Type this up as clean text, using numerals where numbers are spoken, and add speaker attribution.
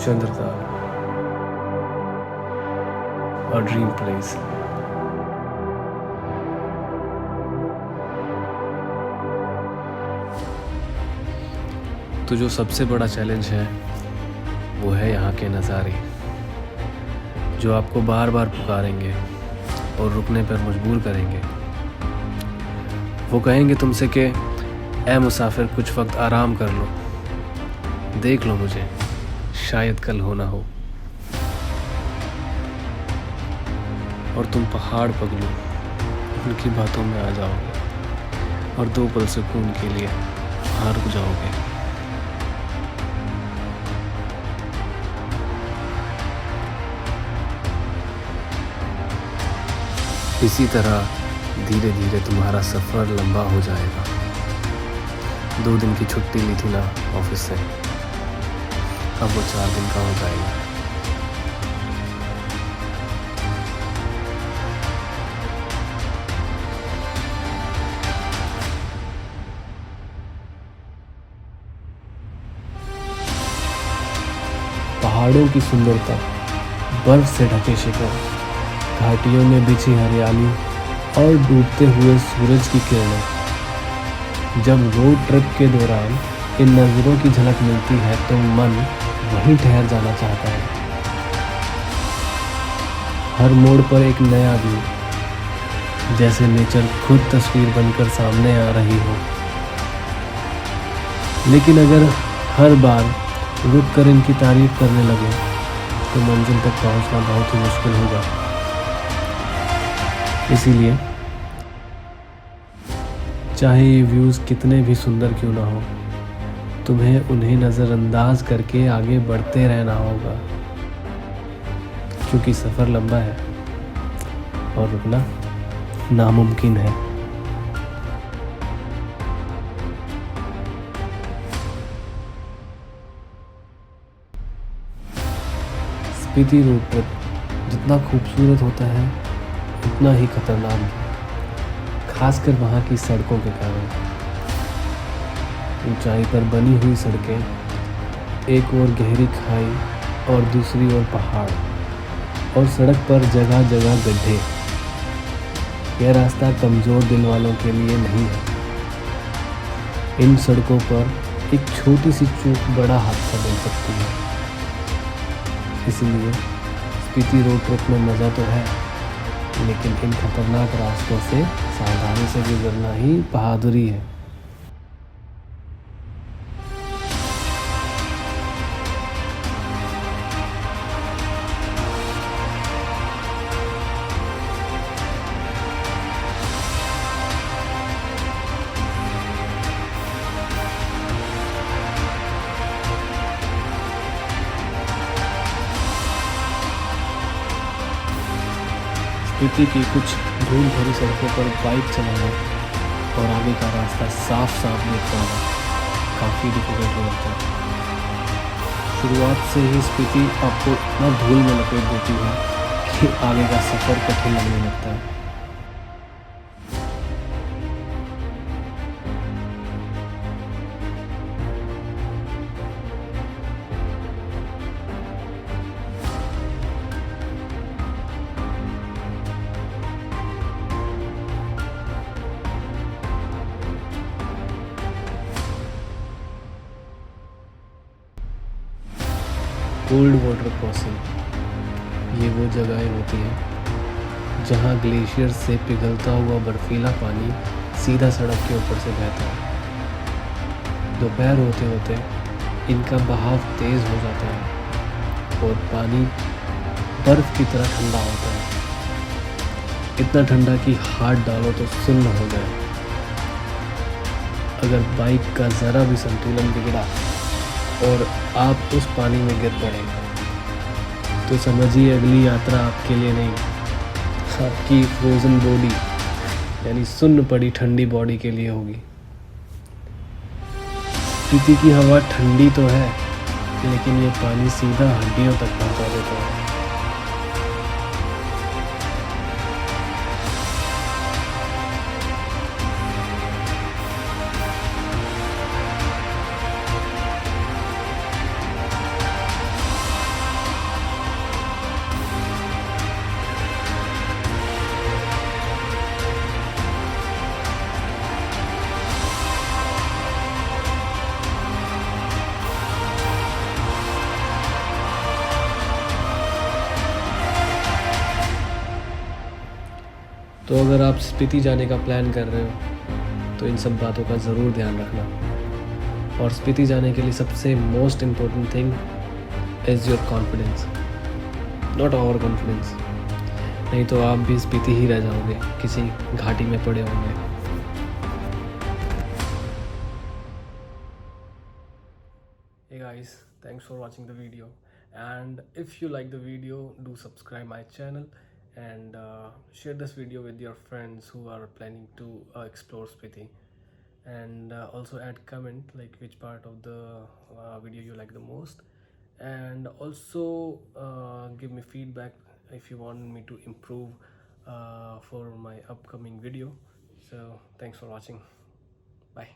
Speaker 1: Chandratal, A Dream Place। तो जो सबसे बड़ा चैलेंज है वो है यहाँ के नज़ारे, जो आपको बार बार पुकारेंगे और रुकने पर मजबूर करेंगे। वो कहेंगे तुमसे कि ऐ मुसाफिर कुछ वक्त आराम कर लो, देख लो मुझे, शायद कल हो ना हो। और तुम पहाड़ पगलू उनकी बातों में आ जाओगे और 2 पल सुकून के लिए वहाँ रुक जाओगे। इसी तरह धीरे धीरे तुम्हारा सफ़र लंबा हो जाएगा। 2 दिन की छुट्टी ली थी ना ऑफिस से, अब वो 4 दिन का हो जाएगा। पहाड़ों की सुंदरता, बर्फ से ढके शिखर, घाटियों में बिछी हरियाली और डूबते हुए सूरज की किरणें। जब रोड ट्रिप के दौरान इन नज़रों की झलक मिलती है तो मन वहीं ठहर जाना चाहता है। हर मोड़ पर एक नया व्यू, जैसे नेचर खुद तस्वीर बनकर सामने आ रही हो। लेकिन अगर हर बार रुक कर इनकी तारीफ करने लगे तो मंजिल तक पहुंचना बहुत ही मुश्किल होगा। इसीलिए चाहे ये व्यूज़ कितने भी सुंदर क्यों ना हो, तुम्हें उन्हें नज़रअंदाज करके आगे बढ़ते रहना होगा, क्योंकि सफ़र लंबा है और रुकना नामुमकिन है। स्पीति रोड ट्रिप जितना खूबसूरत होता है उतना ही खतरनाक भी, खासकर वहाँ की सड़कों के कारण। ऊंचाई पर बनी हुई सड़कें, एक ओर गहरी खाई और दूसरी ओर पहाड़, और सड़क पर जगह जगह गड्ढे। यह रास्ता कमज़ोर दिल वालों के लिए नहीं है। इन सड़कों पर एक छोटी सी चूक बड़ा हादसा बन सकती है। इसलिए स्पीति रोड ट्रिप में मज़ा तो है, लेकिन इन खतरनाक रास्तों से सावधानी से गुजरना ही बहादुरी है। स्पीति की कुछ धूल भरी सड़कों पर बाइक चलाना और आगे का रास्ता साफ साफ देख पाना काफ़ी डिफिकल्ट हो जाता है। शुरुआत से ही स्पीति आपको इतना धूल में लपेट देती है कि आगे का सफ़र कठिन लगने लगता है। कोल्ड वाटर क्रॉसिंग, ये वो जगहें होती हैं जहाँ ग्लेशियर से पिघलता हुआ बर्फीला पानी सीधा सड़क के ऊपर से बहता है। दोपहर होते होते इनका बहाव तेज़ हो जाता है और पानी बर्फ़ की तरह ठंडा होता है, इतना ठंडा कि हाथ डालो तो सुन्न हो जाए। अगर बाइक का ज़रा भी संतुलन बिगड़ा और आप उस पानी में गिर पड़े तो समझिए अगली यात्रा आपके लिए नहीं, आपकी फ्रोज़न बॉडी यानी सुन्न पड़ी ठंडी बॉडी के लिए होगी। स्पीति की हवा ठंडी तो है, लेकिन ये पानी सीधा हड्डियों तक पहुंचा देता है। तो अगर आप स्पीति जाने का प्लान कर रहे हो तो इन सब बातों का ज़रूर ध्यान रखना। और स्पीति जाने के लिए सबसे most important thing is your confidence, not over confidence. नहीं तो आप भी स्पीति ही रह जाओगे, किसी घाटी में पड़े होंगे। Hey guys, thanks for watching the video, and if you like the video, do subscribe my channel and share this video with your friends who are planning to explore Spiti, and also add comment like which part of the video you like the most, and also give me feedback if you want me to improve for my upcoming video. So thanks for watching. Bye.